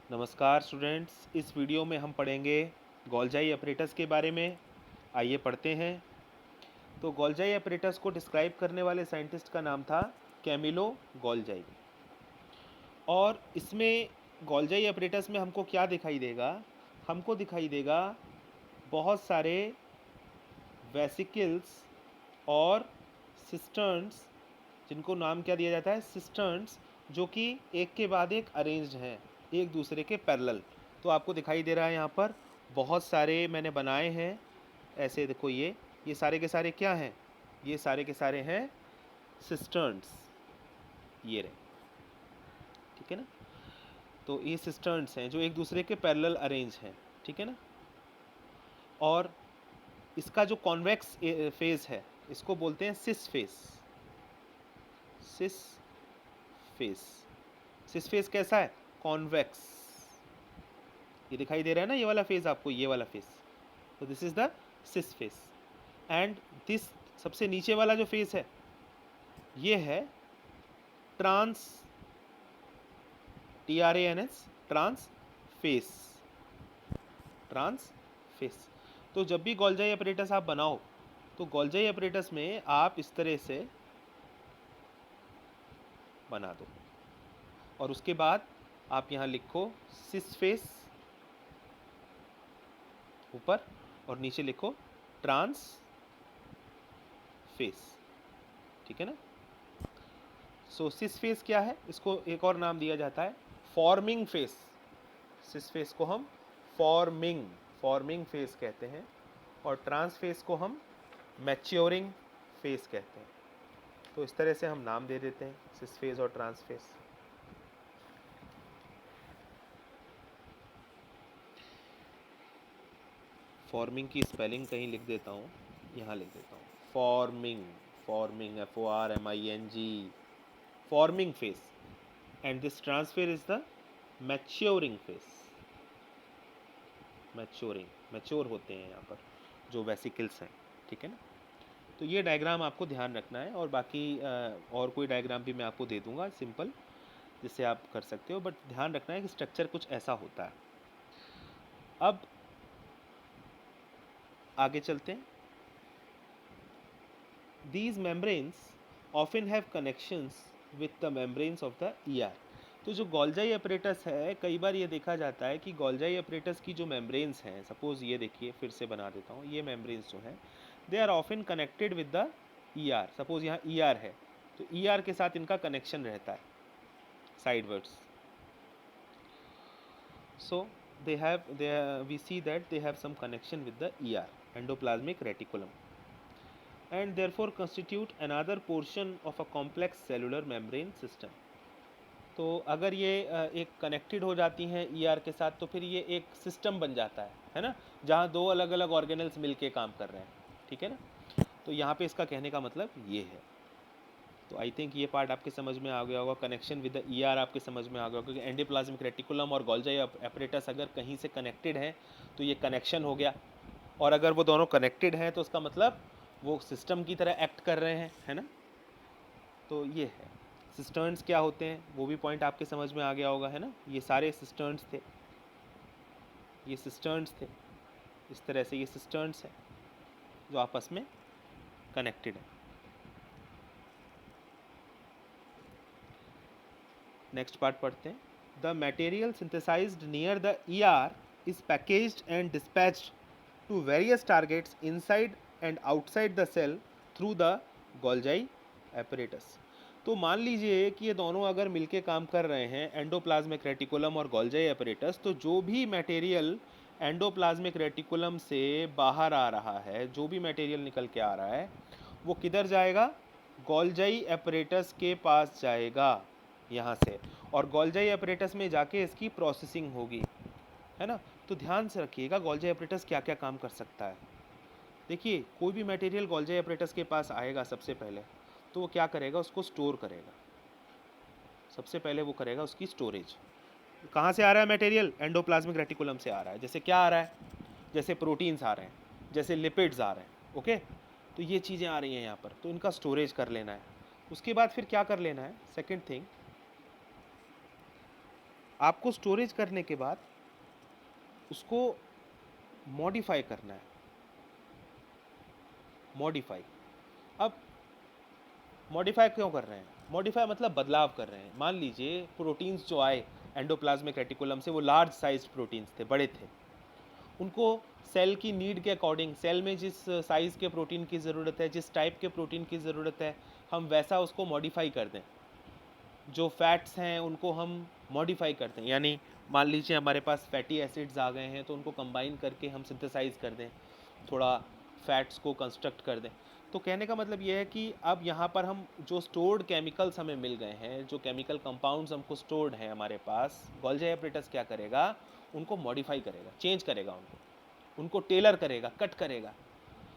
नमस्कार स्टूडेंट्स, इस वीडियो में हम पढ़ेंगे गोल्जाई ऑपरेटर्स के बारे में। आइए पढ़ते हैं। तो गोल्जाई ऑपरेटर्स को डिस्क्राइब करने वाले साइंटिस्ट का नाम था कैमिलो गोल्जाई। और इसमें गोल्जाई ऑपरेटर्स में हमको क्या दिखाई देगा? हमको दिखाई देगा बहुत सारे वेसिकल्स और सिस्टर्न्स, जिनको नाम क्या दिया जाता है? सिस्टर्न्स, जो कि एक के बाद एक अरेंज्ड हैं, एक दूसरे के पैरेलल। तो आपको दिखाई दे रहा है यहाँ पर बहुत सारे मैंने बनाए हैं ऐसे। देखो ये सारे के सारे क्या हैं? ये सारे के सारे हैं सिस्टर्न्स। ये रहे, ठीक है ना। तो ये सिस्टर्न्स हैं जो एक दूसरे के पैरेलल अरेंज हैं, ठीक है ना। और इसका जो कॉन्वेक्स फेज है इसको बोलते हैं cis face. Cis face. Cis face कैसा है? कॉन्वेक्स। ये दिखाई दे रहा है ना, ये वाला फेस आपको, ये वाला फेस। तो this is the cis face. And this सबसे नीचे वाला जो फेस है ये है trans, TRANS, trans face. Trans face. तो जब भी गोल्जाई ऑपरेटर्स आप बनाओ तो गोल्जाई ऑपरेटर्स में आप इस तरह से बना दो और उसके बाद आप यहाँ लिखो सिस फेस ऊपर और नीचे लिखो ट्रांस फेस, ठीक है ना। सो सिस फेस क्या है? इसको एक और नाम दिया जाता है फॉर्मिंग फेस। सिस फेस को हम फॉर्मिंग फेस कहते हैं और ट्रांस फेस को हम मैच्योरिंग फेस कहते हैं। तो इस तरह से हम नाम दे देते हैं सिस फेस और ट्रांस फेस। फॉर्मिंग की स्पेलिंग कहीं लिख देता हूँ, यहाँ लिख देता हूँ forming. FORMING, forming face. And this transfer is the maturing face. Mature होते हैं यहाँ पर जो वेसिकल्स हैं, ठीक है ना। तो ये डायग्राम आपको ध्यान रखना है और बाकी और कोई डायग्राम भी मैं आपको दे दूंगा सिंपल, जिससे आप कर सकते हो। बट ध्यान रखना है कि स्ट्रक्चर कुछ ऐसा होता है। अब आगे चलते हैं। These membranes often have connections with the membranes of the ER। तो जो गोल्जाई अपरेटस है, कई बार ये देखा जाता है कि गोल्जाई अपरेटस की जो मेम्ब्रेन्स हैं, सपोज ये देखिए, फिर से बना देता हूँ, ये मेम्ब्रेन्स जो हैं they are often connected with the ER। Suppose यहाँ ER है तो ER के साथ इनका कनेक्शन रहता है साइडवर्ड्स। So we see that they have some connection with the ER, endoplasmic reticulum, and therefore constitute another portion of a complex cellular membrane system। तो अगर ये एक कनेक्टेड हो जाती हैं ER के साथ तो फिर ये एक सिस्टम बन जाता है ना, जहाँ दो अलग अलग ऑर्गेनल्स मिलके काम कर रहे हैं, ठीक है ना। तो यहाँ पे इसका कहने का मतलब ये है। तो आई थिंक ये पार्ट आपके समझ में आ गया होगा। कनेक्शन विद द ER आपके समझ में आ गया होगा, क्योंकि एंडोप्लाज्मिक रेटिकुलम और गोल्जाई एपरेटस अगर कहीं से कनेक्टेड हैं तो ये कनेक्शन हो गया। और अगर वो दोनों कनेक्टेड हैं तो उसका मतलब वो सिस्टम की तरह एक्ट कर रहे हैं, है ना। तो ये है सिस्टर्न्स क्या होते हैं, वो भी पॉइंट आपके समझ में आ गया होगा, है ना। ये सारे सिस्टर्न्स थे, ये सिस्टर्न्स थे। इस तरह से ये सिस्टर्न्स हैं जो आपस में कनेक्टेड हैं। नेक्स्ट पार्ट पढ़ते हैं। The material synthesized near the ER is packaged and dispatched to various targets inside and outside the cell through the Golgi apparatus. तो मान लीजिए कि ये दोनों अगर मिलके काम कर रहे हैं, एंडोप्लाज्मिक रेटिकुलम और गोल्जाई एपरेटस, तो जो भी मटेरियल एंडोप्लाज्मिक रेटिकुलम से बाहर आ रहा है, जो भी मटेरियल निकल के आ रहा है, वो किधर जाएगा? गोल्जाई एपरेटस के पास जाएगा यहाँ से, और गोल्जाई एपरेटस में जाके इसकी प्रोसेसिंग होगी, है ना। तो ध्यान से रखिएगा गोल्जाई एपरेटस क्या क्या काम कर सकता है। देखिए, कोई भी मटेरियल गोल्जाई एपरेटस के पास आएगा सबसे पहले तो वो क्या करेगा? उसको स्टोर करेगा। सबसे पहले वो करेगा उसकी स्टोरेज। कहाँ से आ रहा है मटेरियल? एंडोप्लाज्मिक रेटिकुलम से आ रहा है। जैसे क्या आ रहा है? जैसे प्रोटीन्स आ रहे हैं, जैसे लिपिड्स आ रहे हैं, ओके। तो ये चीज़ें आ रही हैं यहाँ पर, तो इनका स्टोरेज कर लेना है। उसके बाद फिर क्या कर लेना है? सेकेंड थिंग, आपको स्टोरेज करने के बाद उसको मॉडिफाई करना है। मॉडिफाई, अब मॉडिफाई क्यों कर रहे हैं? मॉडिफाई मतलब बदलाव कर रहे हैं। मान लीजिए प्रोटीन्स जो आए एंडोप्लाज्मिक रेटिकुलम से, वो लार्ज साइज प्रोटीन्स थे, बड़े थे। उनको सेल की नीड के अकॉर्डिंग, सेल में जिस साइज़ के प्रोटीन की ज़रूरत है, जिस टाइप के प्रोटीन की ज़रूरत है, हम वैसा उसको मॉडिफाई कर दें। जो फैट्स हैं उनको हम मॉडिफाई करते हैं, यानी मान लीजिए हमारे पास फैटी एसिड्स आ गए हैं तो उनको कंबाइन करके हम सिंथेसाइज कर दें, थोड़ा फैट्स को कंस्ट्रक्ट कर दें। तो कहने का मतलब ये है कि अब यहाँ पर हम जो स्टोर्ड केमिकल्स हमें मिल गए हैं, जो केमिकल कंपाउंड्स हमको स्टोर्ड हैं हमारे पास, गोल्जी एपरेटस क्या करेगा? उनको मॉडिफाई करेगा, चेंज करेगा, उनको टेलर करेगा, कट करेगा।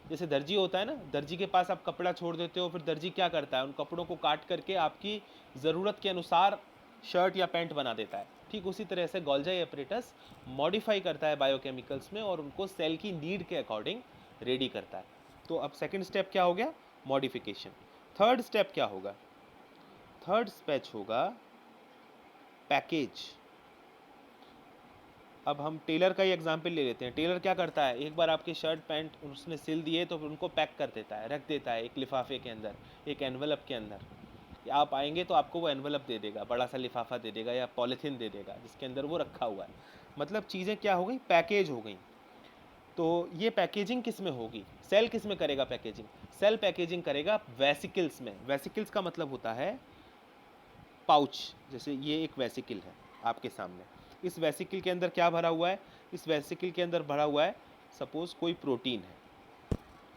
जैसे दर्जी होता है ना, दर्जी के पास आप कपड़ा छोड़ देते हो, फिर दर्जी क्या करता है? उन कपड़ों को काट करके आपकी ज़रूरत के अनुसार शर्ट या पैंट बना देता है। ठीक उसी तरह से गोल्जी एपरेटस मॉडिफाई करता है बायोकेमिकल्स में और उनको सेल की नीड के अकॉर्डिंग रेडी करता है। तो अब सेकंड स्टेप क्या हो गया? मॉडिफिकेशन। थर्ड स्टेप क्या होगा? थर्ड स्टेप होगा पैकेज। अब हम टेलर का ही एग्जाम्पल ले लेते हैं। टेलर क्या करता है? एक बार आपके शर्ट पैंट उसने सिल दिए तो फिर उनको पैक कर देता है, रख देता है एक लिफाफे के अंदर, एक एनवलप के अंदर। आप आएंगे तो आपको वो एनवलप दे देगा, बड़ा सा लिफाफा दे देगा या पॉलीथीन दे देगा जिसके अंदर वो रखा हुआ है। मतलब चीज़ें क्या हो गई? पैकेज हो गई। तो ये पैकेजिंग किस में होगी? सेल किस में करेगा पैकेजिंग? सेल पैकेजिंग करेगा वेसिकल्स में। वेसिकल्स का मतलब होता है पाउच। जैसे ये एक वेसिकल है आपके सामने, इस वेसिकल के अंदर क्या भरा हुआ है? इस वेसिकल के अंदर भरा हुआ है, सपोज कोई प्रोटीन है,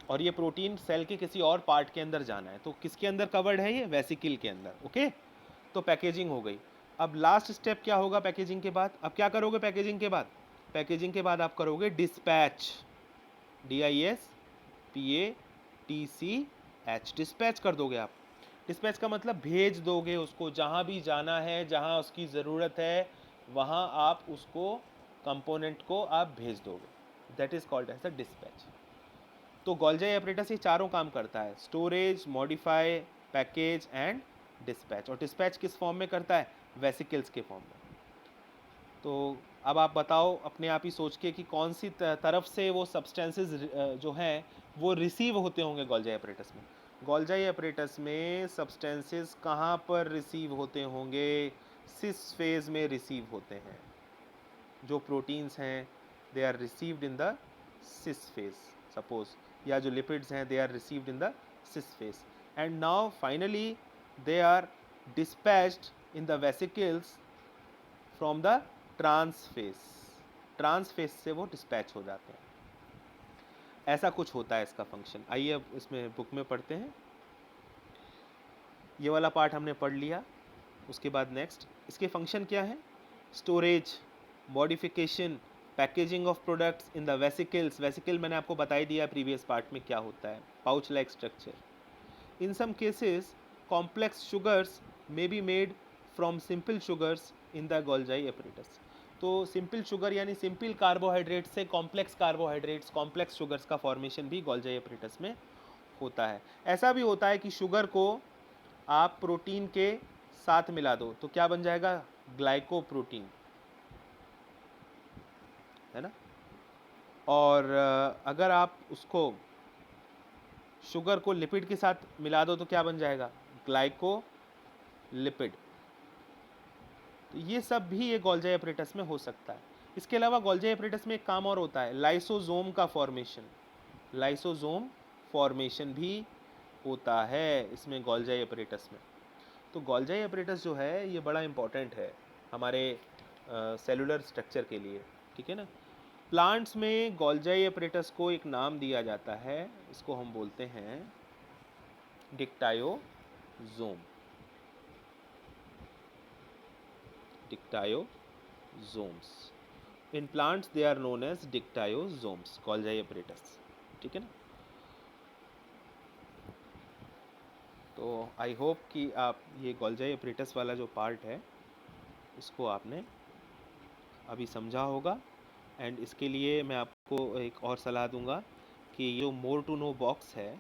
और ये प्रोटीन सेल के किसी और पार्ट के अंदर जाना है, तो किसके अंदर कवर्ड है? ये वेसिकल के अंदर। ओके, तो पैकेजिंग हो गई। अब लास्ट स्टेप क्या होगा पैकेजिंग के बाद? अब क्या करोगे पैकेजिंग के बाद? पैकेजिंग के बाद आप करोगे डिस्पैच। DISPATCH, डिस्पैच कर दोगे आप। डिस्पैच का मतलब भेज दोगे उसको, जहाँ भी जाना है, जहाँ उसकी ज़रूरत है, वहाँ आप उसको कंपोनेंट को आप भेज दोगे। That is called as a dispatch. तो गोल्जी एपरेटस ये चारों काम करता है: storage, modify, package and dispatch. और डिस्पैच किस फॉर्म में करता है? वेसिकल्स के फॉर्म में। तो अब आप बताओ अपने आप ही सोच के कि कौन सी तरफ से वो सब्सटेंसेस जो हैं वो रिसीव होते होंगे गोल्जी एपरेटस में। गोल्जी एपरेटस में सब्सटेंसेस कहाँ पर रिसीव होते होंगे? सिस फेज में रिसीव होते हैं। जो प्रोटीन्स हैं they are received in the cis phase, suppose, या जो लिपिड्स हैं they are received in the cis phase, and now finally they are dispatched in the vesicles from the trans phase. Trans phase से वो dispatch हो जाते हैं। ऐसा कुछ होता है इसका फंक्शन। आइए अब इसमें बुक में पढ़ते हैं। ये वाला पार्ट हमने पढ़ लिया। उसके बाद नेक्स्ट इसके फंक्शन क्या है? Storage, modification, packaging of products in the vesicles. Vesicle मैंने आपको बता ही दिया प्रीवियस पार्ट में क्या होता है, pouch like structure. In some cases complex sugars may be made from simple sugars in the Golgi apparatus. तो सिंपल शुगर यानी सिंपल कार्बोहाइड्रेट से कॉम्प्लेक्स कार्बोहाइड्रेट्स, कॉम्प्लेक्स शुगर्स का फॉर्मेशन भी गोल्जी एपरेटस में होता है। ऐसा भी होता है कि शुगर को आप प्रोटीन के साथ मिला दो तो क्या बन जाएगा? ग्लाइकोप्रोटीन, है ना। और अगर आप उसको शुगर को लिपिड के साथ मिला दो तो क्या बन जाएगा? ग्लाइकोलिपिड। तो ये सब भी ये गोल्जी एपरेटस में हो सकता है। इसके अलावा गोल्जी एपरेटस में एक काम और होता है, लाइसोसोम का फॉर्मेशन। लाइसोसोम फॉर्मेशन भी होता है इसमें गोल्जी एपरेटस में। तो गोल्जी एपरेटस जो है ये बड़ा इंपॉर्टेंट है हमारे सेलुलर स्ट्रक्चर के लिए, ठीक है ना। प्लांट्स में गोल्जी एपरेटस को एक नाम दिया जाता है, इसको हम बोलते हैं dictyosome. Dictyosomes. In plants they are known as dictyosomes, Golgi apparatus, ठीक है ना। तो आई होप कि आप ये गोल्जी एपरेटस वाला जो पार्ट है इसको आपने अभी समझा होगा। एंड इसके लिए मैं आपको एक और सलाह दूंगा कि ये जो मोर टू नो बॉक्स है,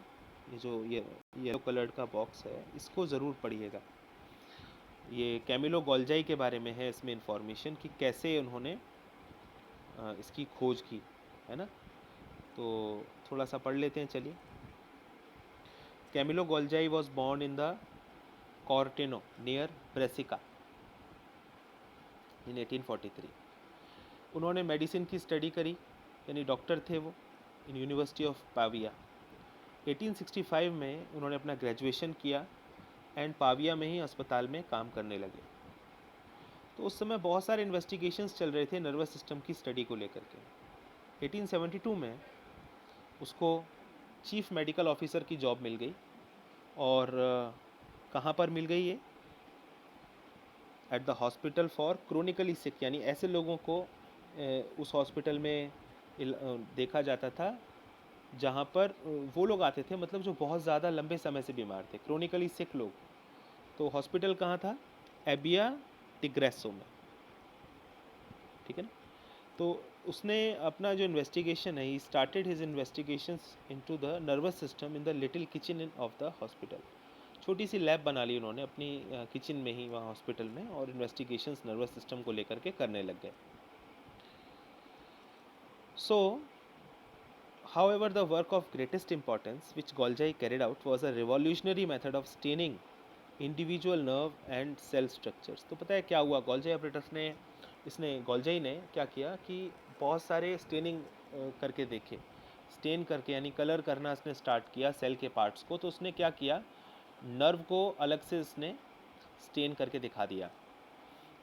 ये जो ये येलो कलर्ड का बॉक्स है, इसको ज़रूर पढ़िएगा। ये कैमिलो गोल्जाई के बारे में है इसमें इंफॉर्मेशन कि कैसे उन्होंने इसकी खोज की, है ना। तो थोड़ा सा पढ़ लेते हैं, चलिए। Camillo Golgi was born in the Corteno near Brescia in 1843। उन्होंने मेडिसिन की स्टडी करी, यानी डॉक्टर थे वो, इन यूनिवर्सिटी ऑफ पाविया। 1865 में उन्होंने अपना ग्रेजुएशन किया एंड पाविया में ही अस्पताल में काम करने लगे। तो उस समय बहुत सारे इन्वेस्टिगेशंस चल रहे थे नर्वस सिस्टम की स्टडी को लेकर के। 1872 में उसको चीफ मेडिकल ऑफिसर की जॉब मिल गई, और कहाँ पर मिल गई ये? At the hospital for chronically sick, यानी ऐसे लोगों को उस हॉस्पिटल में देखा जाता था जहाँ पर वो लोग आते थे, मतलब जो बहुत ज़्यादा लंबे समय से बीमार थे, क्रोनिकली सिक लोग। तो हॉस्पिटल कहाँ था? एबिया टिग्रेसो में, ठीक है ना। तो उसने अपना जो इन्वेस्टिगेशन है, he started his investigations into the nervous system in the little kitchen of the hospital. छोटी सी लैब बना ली उन्होंने अपनी किचन में ही वहाँ हॉस्पिटल में, और इन्वेस्टिगेशंस नर्वस सिस्टम को लेकर के करने लग गए। सो however, the work of greatest importance which Golgi carried out was a revolutionary method of staining individual nerve and cell structures। तो पता है क्या हुआ? गोल्जाई ऑपरेटर्स ने, गोल्जाई ने क्या किया कि बहुत सारे स्टेनिंग करके देखे, स्टेन करके यानी कलर करना उसने स्टार्ट किया सेल के पार्ट्स को। तो उसने क्या किया, नर्व को अलग से उसने स्टेन करके दिखा दिया,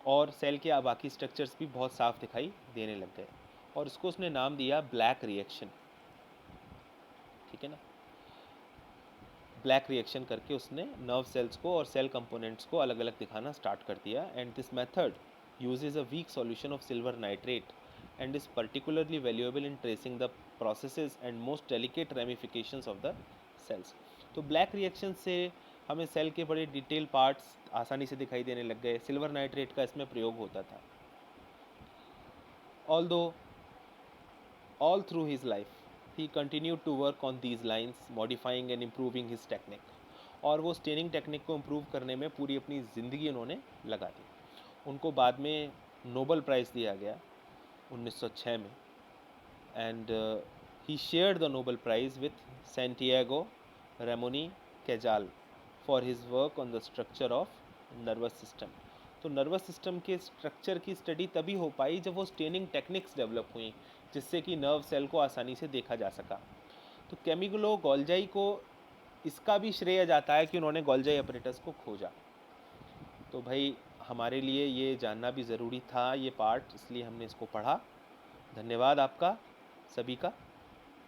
और सेल के बाकी स्ट्रक्चर्स भी बहुत साफ दिखाई देने लग गए, और उसको उसने नाम दिया ब्लैक रिएक्शन, ठीक है ना। ब्लैक रिएक्शन करके उसने नर्व सेल्स को और सेल कंपोनेंट्स को अलग अलग दिखाना स्टार्ट कर दिया। And this method uses a weak solution of silver nitrate and is particularly valuable in tracing the processes and most delicate ramifications of the cells. तो ब्लैक रिएक्शन से हमें सेल के बड़े डिटेल पार्ट्स आसानी से दिखाई देने लग गए। सिल्वर नाइट्रेट का इसमें प्रयोग होता था। Although all through his life he continued to work on these lines, modifying and improving his technique। और वो स्टेनिंग टेक्निक को इम्प्रूव करने में पूरी अपनी ज़िंदगी उन्होंने लगा दी। उनको बाद में नोबल प्राइज़ दिया गया 1906 में, and he shared the Nobel prize with Santiago Ramon y Cajal for his work on the structure of nervous system. तो नर्वस सिस्टम के स्ट्रक्चर की स्टडी तभी हो पाई जब वो स्टेनिंग टेक्निक्स डेवलप हुई, जिससे कि नर्व सेल को आसानी से देखा जा सका। तो कैमिलो गोल्जाई को इसका भी श्रेय जाता है कि उन्होंने गोल्जाई ऑपरेटर्स को खोजा। तो भाई हमारे लिए ये जानना भी ज़रूरी था ये पार्ट, इसलिए हमने इसको पढ़ा। धन्यवाद आपका सभी का।